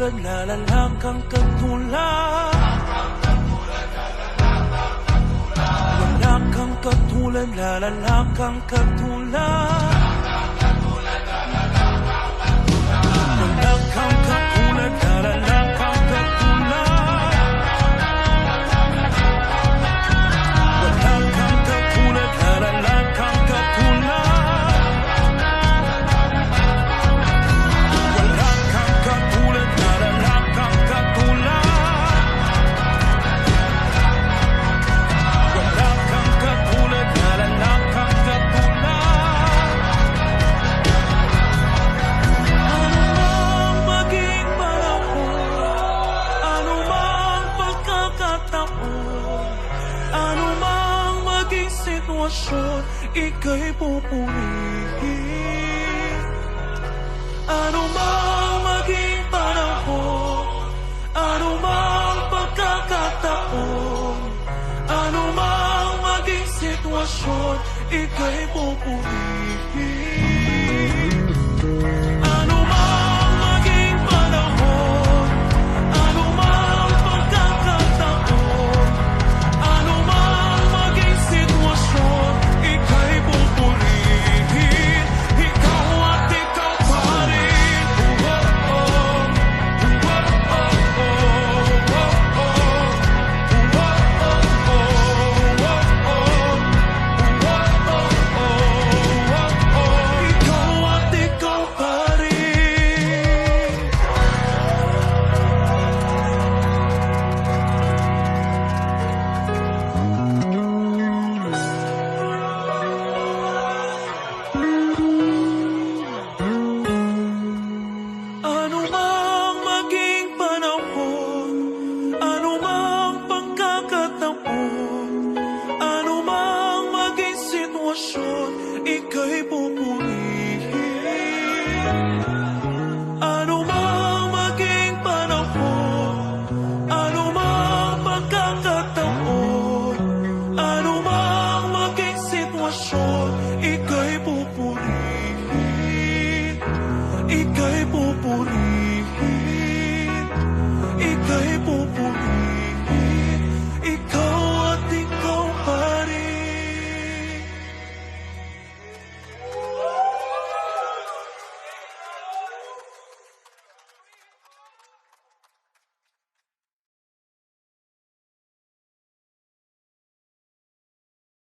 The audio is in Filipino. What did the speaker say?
katulad, lalalang kang katulad. Wala kang katulad, lalalang kang katulad. Wala kang katulad, lalalang kang katulad. Wala kang katulad, lalalang kang katulad. Wala kang katulad, lalalang kang katulad. Wala kang katulad, lalalang kang katulad. Anumang maging panahon, anumang pagkakataon, anumang maging sitwasyon, ika'y pupurihin. Anumang maging panahon, anumang pagkakataon, anumang maging sitwasyon, ika'y pupurihin. Anumang maging panahon, anumang pagkakataon, anumang maging sitwasyon, ika'y pupurihin. Ikaw at ikaw pa rin. Ikaw at ikaw pa rin. Anumang maging panahon, anumang pagkakataon, anumang maging sitwasyon, ika'y pupurihin. Anumang maging panahon, anumang pagkakataon, anumang maging sitwasyon,